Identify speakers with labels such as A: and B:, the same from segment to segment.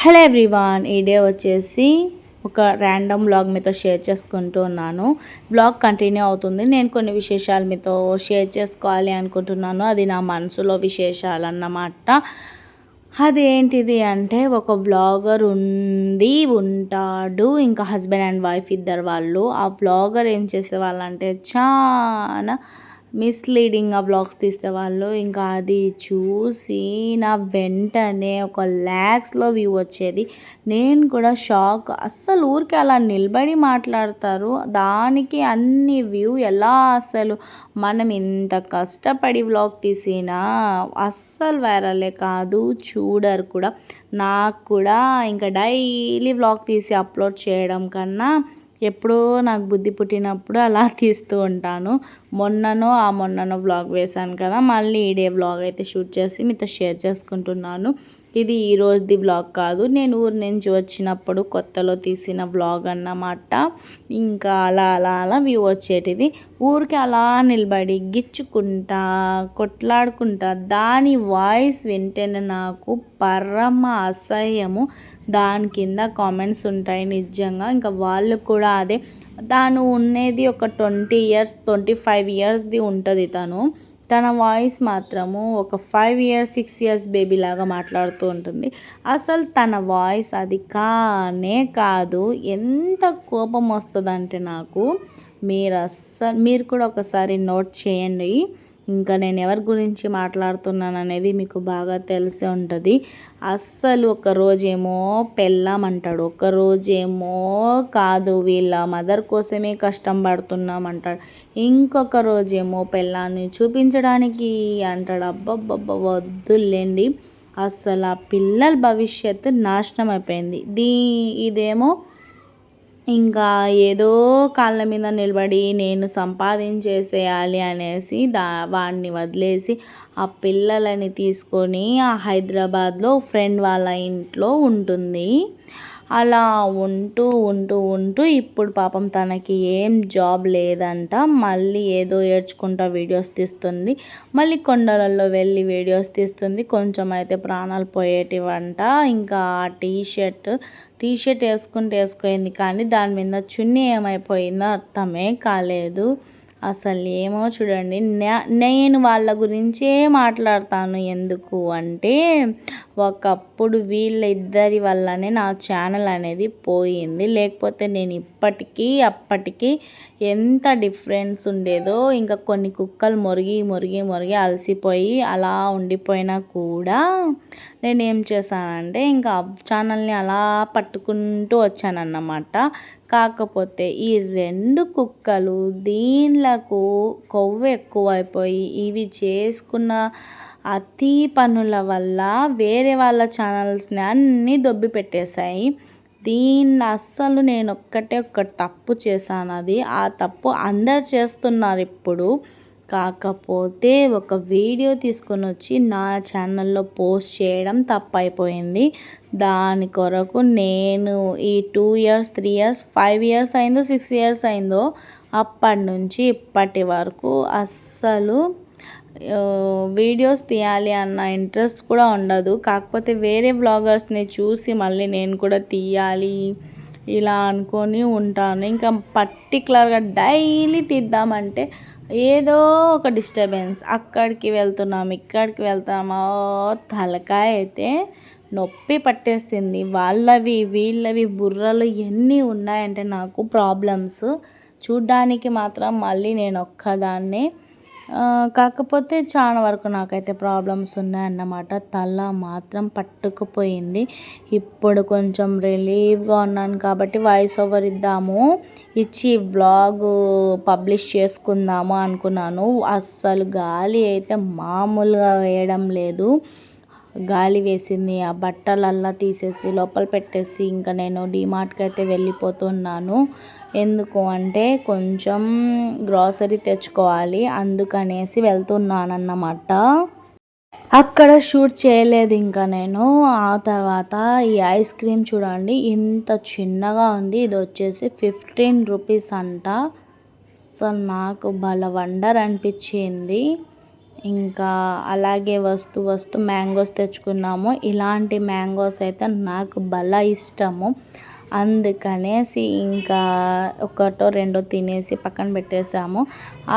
A: Hello everyone, ఈ day వచ్చేసి ఒక ర్యాండమ్ బ్లాగ్ మీతో షేర్ చేసుకుంటూ ఉన్నాను. బ్లాగ్ కంటిన్యూ అవుతుంది. నేను కొన్ని విశేషాలు మీతో షేర్ చేసుకోవాలి అనుకుంటున్నాను. అది నా మనసులో విశేషాలు అన్నమాట. అదేంటిది అంటే, ఒక వ్లాగర్ ఉంటాడు, ఇంకా హస్బెండ్ అండ్ వైఫ్ ఇద్దరు వాళ్ళు. ఆ వ్లాగర్ ఏం చేసేవాళ్ళంటే చాలా మిస్లీడింగ్గా వ్లాగ్స్ తీసేవాళ్ళు. ఇంకా అది చూసి నా వెంటనే ఒక ల్యాక్స్లో వ్యూ వచ్చేది. నేను కూడా షాక్. అస్సలు ఊరికే అలా నిలబడి మాట్లాడతారు, దానికి అన్ని వ్యూ ఎలా? అసలు మనం ఇంత కష్టపడి వ్లాగ్ తీసినా అస్సలు వైరలే కాదు, చూడరు కూడా. నాకు కూడా ఇంకా డైలీ వ్లాగ్ తీసి అప్లోడ్ చేయడం కన్నా ఎప్పుడో నాకు బుద్ధి పుట్టినప్పుడు అలా తీస్తూ ఉంటాను. మొన్ననో వ్లాగ్ వేశాను కదా, మళ్ళీ ఈ డే వ్లాగ్ అయితే షూట్ చేసి మీతో షేర్ చేసుకుంటున్నాను. ఇది ఈ రోజుది వ్లాగ్ కాదు, నేను ఊరు నుంచి వచ్చినప్పుడు కొత్తలో తీసిన వ్లాగ్ అన్నమాట. ఇంకా అలా వ్యూ వచ్చేటిది. ఊరికి అలా నిలబడి గిచ్చుకుంటా కొట్లాడుకుంటా దాని వాయిస్ వింటేనే నాకు పరమ అసహ్యము. దాని కింద కామెంట్స్ ఉంటాయి నిజంగా. ఇంకా వాళ్ళు కూడా అదే, తాను ఉండేది ఒక 25 ఇయర్స్ది ఉంటుంది. తన వాయిస్ మాత్రము ఒక 5 ఇయర్స్ 6 ఇయర్స్ బేబీ లాగా మాట్లాడుతూ ఉంటుంది. అసలు తన వాయిస్ అది కానే కాదు. ఎంత కోపం వస్తుందంటే నాకు, మీరు కూడా ఒకసారి నోట్ చేయండి. ఇంకా నేను ఎవరి గురించి మాట్లాడుతున్నాను అనేది మీకు బాగా తెలిసే ఉంటుంది. అస్సలు ఒకరోజేమో పెళ్ళాం అంటాడు, ఒకరోజేమో కాదు వీళ్ళ మదర్ కోసమే కష్టం పడుతున్నామంటాడు, ఇంకొక రోజేమో పెళ్ళాన్ని చూపించడానికి అంటాడు. అబ్బబ్బబ్బ వద్దులేండి. అస్సలు ఆ పిల్లల భవిష్యత్తు నాశనం అయిపోయింది. ఇదేమో ఇంకా ఏదో కాళ్ళ మీద నిలబడి నేను సంపాదించేసేయాలి అనేసి వాడిని వదిలేసి ఆ పిల్లలని తీసుకొని ఆ హైదరాబాద్లో ఫ్రెండ్ వాళ్ళ ఇంట్లో ఉంటుంది. అలా ఉంటూ ఇప్పుడు పాపం తనకి ఏం జాబ్ లేదంట. మళ్ళీ ఏదో ఏడ్చుకుంటా వీడియోస్ తీస్తుంది, మళ్ళీ కొండలలో వెళ్ళి వీడియోస్ తీస్తుంది. కొంచెం అయితే ప్రాణాలు పోయేటివంట. ఇంకా ఆ టీషర్ట్ వేసుకుంది, కానీ దాని మీద చున్నీ ఏమైపోయిందో అర్థమే కాలేదు. అసలు ఏమో చూడండి. నేను వాళ్ళ గురించే మాట్లాడతాను. ఎందుకు అంటే, ఒకప్పుడు వీళ్ళిద్దరి వల్లనే నా ఛానల్ అనేది పోయింది. లేకపోతే నేను అప్పటికి ఎంత డిఫరెన్స్ ఉండేదో. ఇంకా కొన్ని కుక్కలు మొరిగి అలసిపోయి అలా ఉండిపోయినా కూడా నేనేం చేశానంటే, ఇంకా ఛానల్ని అలా పట్టుకుంటూ వచ్చానన్నమాట. కాకపోతే ఈ 2 కుక్కలు దీనిలకు కొవ్వు ఎక్కువైపోయి ఇవి చేసుకున్న అతి పనుల వల్ల వేరే వాళ్ళ ఛానల్స్ని అన్నీ దొబ్బి పెట్టేశాయి. దీన్ని అస్సలు నేను ఒక్కటి తప్పు చేశాను. ఆ తప్పు అందరు చేస్తున్నారు ఇప్పుడు. కాకపోతే ఒక వీడియో తీసుకొని వచ్చి నా ఛానల్లో పోస్ట్ చేయడం తప్పైపోయింది. దాని కొరకు నేను ఈ 2 ఇయర్స్ 3 ఇయర్స్ 5 ఇయర్స్ అయిందో 6 ఇయర్స్ అయిందో అప్పటి నుంచి ఇప్పటి వరకు అస్సలు వీడియోస్ తీయాలి అన్న ఇంట్రెస్ట్ కూడా ఉండదు. కాకపోతే వేరే వ్లాగర్స్ని చూసి మళ్ళీ నేను కూడా తీయాలి ఇలా అనుకొని ఉంటాను. ఇంకా పర్టికులర్గా డైలీ తీద్దామంటే ఏదో ఒక డిస్టర్బెన్స్, అక్కడికి వెళ్తున్నాం ఇక్కడికి వెళ్తామో తలకాయ అయితే నొప్పి పట్టేసింది. వీళ్ళవి బుర్రలు ఎన్ని ఉన్నాయంటే నాకు ప్రాబ్లమ్స్. చూడ్డానికి మాత్రం మళ్ళీ నేను ఒక్కదాన్నే, కాకపోతే చాలా వరకు నాకైతే ప్రాబ్లమ్స్ ఉన్నాయన్నమాట. తల మాత్రం పట్టుకుపోయింది. ఇప్పుడు కొంచెం రిలీవ్గా ఉన్నాను కాబట్టి వాయిస్ ఓవర్ ఇచ్చి వ్లాగ్ పబ్లిష్ చేసుకుందాము అనుకున్నాను. అస్సలు గాలి అయితే మామూలుగా వేయడం లేదు. గాలి వేసింది. ఆ బట్టలల్లా తీసేసి లోపల పెట్టేసి ఇంకా నేను డీమార్ట్కి అయితే వెళ్ళిపోతున్నాను. ఎందుకు అంటే కొంచెం గ్రాసరీ తెచ్చుకోవాలి, అందుకనేసి వెళ్తున్నానన్నమాట. అక్కడ షూట్ చేయలేదు ఇంకా నేను. ఆ తర్వాత ఈ ఐస్ క్రీమ్ చూడండి, ఇంత చిన్నగా ఉంది. ఇది వచ్చేసి 15 రూపీస్ అంట. అసలు నాకు భలే వండర్ అనిపించింది. ఇంకా అలాగే వస్తూ మ్యాంగోస్ తెచ్చుకున్నాము. ఇలాంటి మ్యాంగోస్ అయితే నాకు భలే ఇష్టము. అందుకనేసి ఇంకా ఒకటో రెండో తినేసి పక్కన పెట్టేసాము.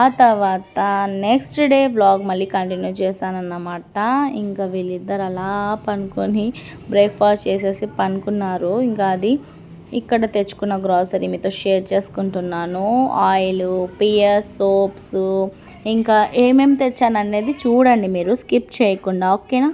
A: ఆ తర్వాత నెక్స్ట్ డే వ్లాగ్ మళ్ళీ కంటిన్యూ చేశానన్నమాట. ఇంకా వీళ్ళిద్దరు అలా పనుకొని బ్రేక్ఫాస్ట్ చేసేసి పనుకున్నారు. ఇంకా అది ఇక్కడ తెచ్చుకున్న గ్రాసరీ మీతో షేర్ చేసుకుంటున్నాను. ఆయిల్, పియర్స్, సోప్స్, ఇంకా ఏమేమి తెచ్చాను అనేది చూడండి మీరు స్కిప్ చేయకుండా, ఓకేనా.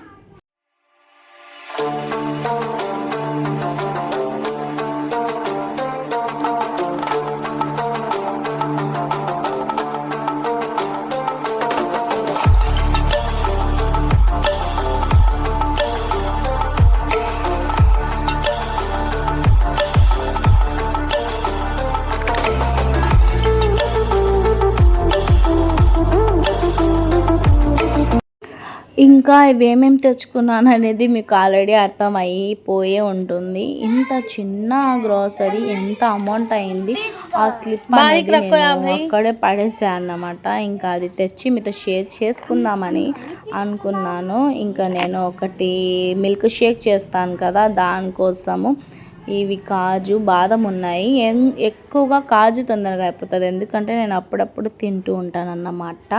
A: ఇంకా ఇవేమేమి తెచ్చుకున్నాను అనేది మీకు ఆల్రెడీ అర్థమైపోయే ఉంటుంది. ఇంత చిన్న గ్రోసరీ ఎంత అమౌంట్ అయింది. ఆ స్లిప్ అనేది నేను అక్కడే పడేసాను అన్నమాట. ఇంకా అది తెచ్చి మీతో షేర్ చేసుకుందామని అనుకున్నాను. ఇంకా నేను ఒకటి మిల్క్ షేక్ చేస్తాను కదా, దానికోసము ఇవి కాజు, బాదం ఉన్నాయి. ఎక్కువగా కాజు తొందరగా అయిపోతుంది, ఎందుకంటే నేను అప్పుడప్పుడు తింటూ ఉంటాను అన్నమాట.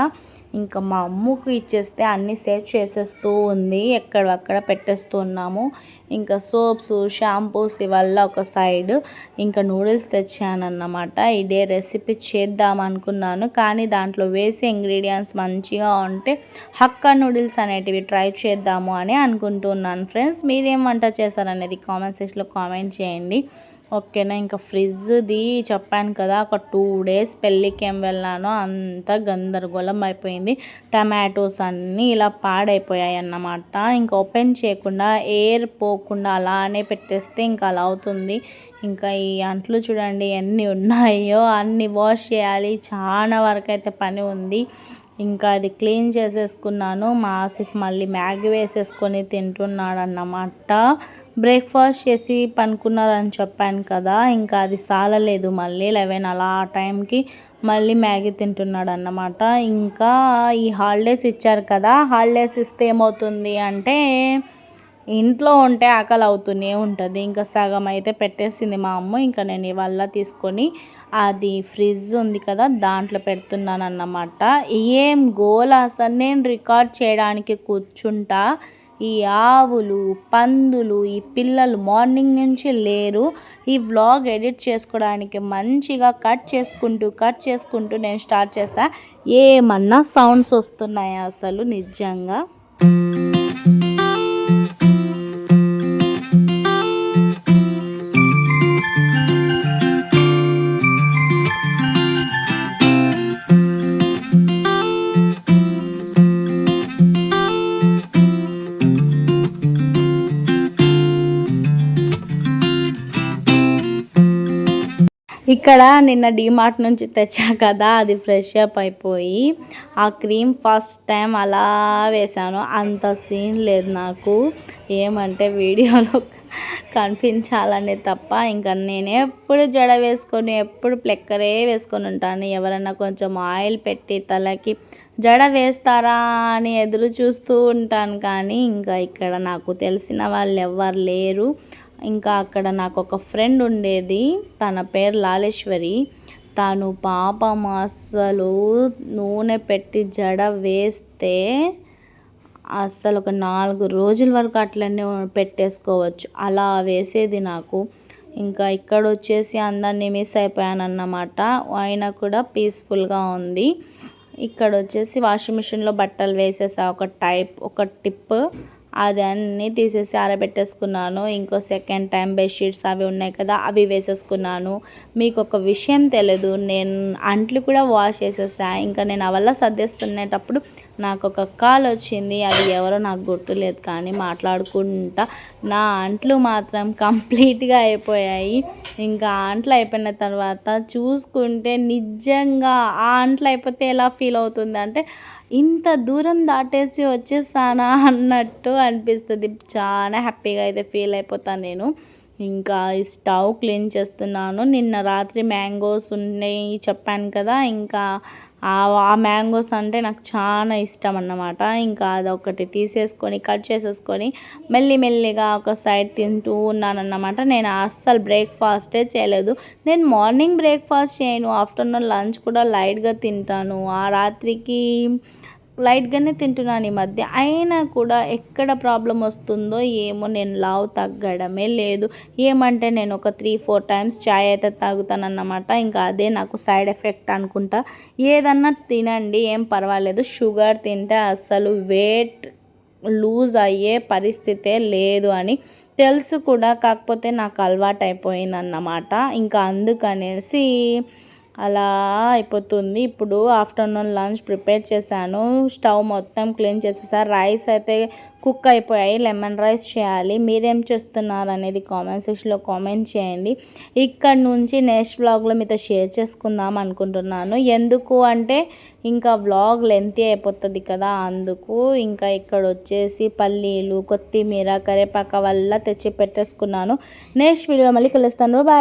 A: ఇంకా మా అమ్మకు ఇచ్చేస్తే అన్నీ సేవ్ చేసేస్తూ ఉంది, ఎక్కడక్కడ పెట్టేస్తూ ఉన్నాము. ఇంకా సోప్స్, షాంపూస్ ఇవల్ల ఒక సైడ్, ఇంకా నూడిల్స్ తెచ్చానన్నమాట. ఇదే రెసిపీ చేద్దాం అనుకున్నాను, కానీ దాంట్లో వేసే ఇంగ్రీడియంట్స్ మంచిగా ఉంటే హక్కా నూడిల్స్ అనేటివి ట్రై చేద్దాము అని అనుకుంటున్నాను. ఫ్రెండ్స్, మీరేం వంట చేశారనేది కామెంట్ సెక్షన్లో కామెంట్ చేయండి, ఓకేనా. ఇంకా ఫ్రిడ్జ్ది చెప్పాను కదా, ఒక 2 days పెళ్ళికి ఏం వెళ్ళానో అంతా గందరగోళం అయిపోయింది. టమాటోస్ అన్నీ ఇలా పాడైపోయాయి అన్నమాట. ఇంకా ఓపెన్ చేయకుండా ఎయిర్ పోకుండా అలానే పెట్టేస్తే ఇంకా అలా అవుతుంది. ఇంకా ఈ అంట్లు చూడండి ఎన్ని ఉన్నాయో, అన్ని వాష్ చేయాలి, చాలా వరకు అయితే పని ఉంది. ఇంకా అది క్లీన్ చేసేసుకున్నాను. మా ఆసిఫ్ మళ్ళీ మ్యాగీ వేసేసుకొని తింటున్నాడు అన్నమాట. బ్రేక్ఫాస్ట్ చేసి పనుకున్నారని చెప్పాను కదా, ఇంకా అది సాలలేదు. మళ్ళీ 11 అలా ఆ టైంకి మళ్ళీ మ్యాగీ తింటున్నాడు అన్నమాట. ఇంకా ఈ హాలిడేస్ ఇచ్చారు కదా, హాలిడేస్ ఇస్తే ఏమవుతుంది అంటే ఇంట్లో ఉంటే ఆకలి అవుతూనే ఉంటుంది. ఇంకా సగం అయితే పెట్టేసింది మా అమ్మ. ఇంకా నేను ఇవాళ తీసుకొని అది ఫ్రిడ్జ్ ఉంది కదా, దాంట్లో పెడుతున్నాను అన్నమాట. ఏం గోల అసలు, నేను రికార్డ్ చేయడానికి కూర్చుంటా, ఈ ఆవులు, పందులు, ఈ పిల్లలు మార్నింగ్ నుంచి లేరు. ఈ వ్లాగ్ ఎడిట్ చేసుకోవడానికి మంచిగా కట్ చేసుకుంటూ నేను స్టార్ట్ చేసా. ఏమన్నా సౌండ్స్ వస్తున్నాయా అసలు నిజంగా. ఇక్కడ నిన్న డీమార్ట్ నుంచి తెచ్చా కదా, అది ఫ్రెష్ అప్ అయిపోయి ఆ క్రీమ్ ఫస్ట్ టైం అలా వేసాను. అంత సీన్ లేదు నాకు, ఏమంటే వీడియోలో కనిపించాలనే తప్ప. ఇంకా నేను ఎప్పుడు జడ వేసుకొని, ఎప్పుడు ప్లెక్కరే వేసుకొని ఉంటాను. ఎవరన్నా కొంచెం ఆయిల్ పెట్టి తలకి జడ వేస్తారా అని ఎదురు చూస్తూ ఉంటాను, కానీ ఇంకా ఇక్కడ నాకు తెలిసిన వాళ్ళు ఎవ్వరు లేరు. ఇంకా అక్కడ నాకు ఒక ఫ్రెండ్ ఉండేది, తన పేరు లాలేశ్వరి. తను పాపం అస్సలు నూనె పెట్టి జడ వేస్తే అస్సలు ఒక 4 రోజుల వరకు అట్లనే పెట్టేసుకోవచ్చు, అలా వేసేది నాకు. ఇంకా ఇక్కడ వచ్చేసి అందరినీ మిస్ అయిపోయాను అన్నమాట. అయినా కూడా పీస్ఫుల్గా ఉంది. ఇక్కడ వచ్చేసి వాషింగ్ మిషన్లో బట్టలు వేసేసా, ఒక టిప్. అది అన్నీ తీసేసి ఆరబెట్టేసుకున్నాను. ఇంకో సెకండ్ టైం బెడ్షీట్స్ అవి ఉన్నాయి కదా, అవి వేసేసుకున్నాను. మీకు ఒక విషయం తెలీదు, నేను అంట్లు కూడా వాష్ చేసేసా. ఇంకా నేను అవల్ల సర్దేస్తునేటప్పుడు నాకు ఒక కాల్ వచ్చింది, అది ఎవరో నాకు గుర్తులేదు, కానీ మాట్లాడుకుంటా నా అంట్లు మాత్రం కంప్లీట్గా అయిపోయాయి. ఇంకా అంట్లు అయిపోయిన తర్వాత చూసుకుంటే నిజంగా ఆ అంట్లు అయిపోతే ఎలా ఫీల్ అవుతుంది అంటే, ఇంత దూరం దాటేసి వచ్చేసానా అన్నట్టు అనిపిస్తుంది. చాలా హ్యాపీగా అయితే ఫీల్ అయిపోతాను నేను. ఇంకా ఈ స్టవ్ క్లీన్ చేస్తున్నాను. నిన్న రాత్రి మ్యాంగోస్ ఉన్నాయి చెప్పాను కదా, ఇంకా ఆ మ్యాంగోస్ అంటే నాకు చాలా ఇష్టం అన్నమాట. ఇంకా అదొకటి తీసేసుకొని కట్ చేసేసుకొని మెల్లిమెల్లిగా ఒక సైడ్ తింటూ ఉన్నానన్నమాట. నేను అస్సలు బ్రేక్ఫాస్టే చేయలేదు. నేను మార్నింగ్ బ్రేక్ఫాస్ట్ చేయను, ఆఫ్టర్నూన్ లంచ్ కూడా లైట్గా తింటాను, ఆ రాత్రికి లైట్గానే తింటున్నాను ఈ మధ్య. అయినా కూడా ఎక్కడ ప్రాబ్లం వస్తుందో ఏమో, నేను లావు తగ్గడమే లేదు. ఏమంటే నేను ఒక 3-4 టైమ్స్ చాయ్ అయితే తాగుతానన్నమాట. ఇంకా అదే నాకు సైడ్ ఎఫెక్ట్ అనుకుంటా. ఏదన్నా తినండి, ఏం పర్వాలేదు, షుగర్ తింటే అస్సలు వెయిట్ లూజ్ అయ్యే పరిస్థితే లేదు అని తెలుసు కూడా, కాకపోతే నాకు అలవాటు అయిపోయిందన్నమాట. ఇంకా అందుకనేసి అలా అయిపోతుంది. ఇప్పుడు ఆఫ్టర్నూన్ లంచ్ ప్రిపేర్ చేశాను, స్టవ్ మొత్తం క్లీన్ చేసేసాను, రైస్ అయితే కుక్ అయిపోయాయి, లెమన్ రైస్ చేయాలి. మీరేం చేస్తున్నారు అనేది కామెంట్ సెక్షన్లో కామెంట్ చేయండి. ఇక్కడ నుంచి నెక్స్ట్ వ్లాగ్లో మీతో షేర్ చేసుకుందాం అనుకుంటున్నాను. ఎందుకు అంటే ఇంకా వ్లాగ్ లెంతీ అయిపోతుంది కదా, అందుకు. ఇంకా ఇక్కడ వచ్చేసి పల్లీలు, కొత్తిమీర, కరివేపాకు వల్ల తెచ్చి పెట్టేసుకున్నాను. నెక్స్ట్ వీడియో మళ్ళీ కలుస్తాను. బాయ్.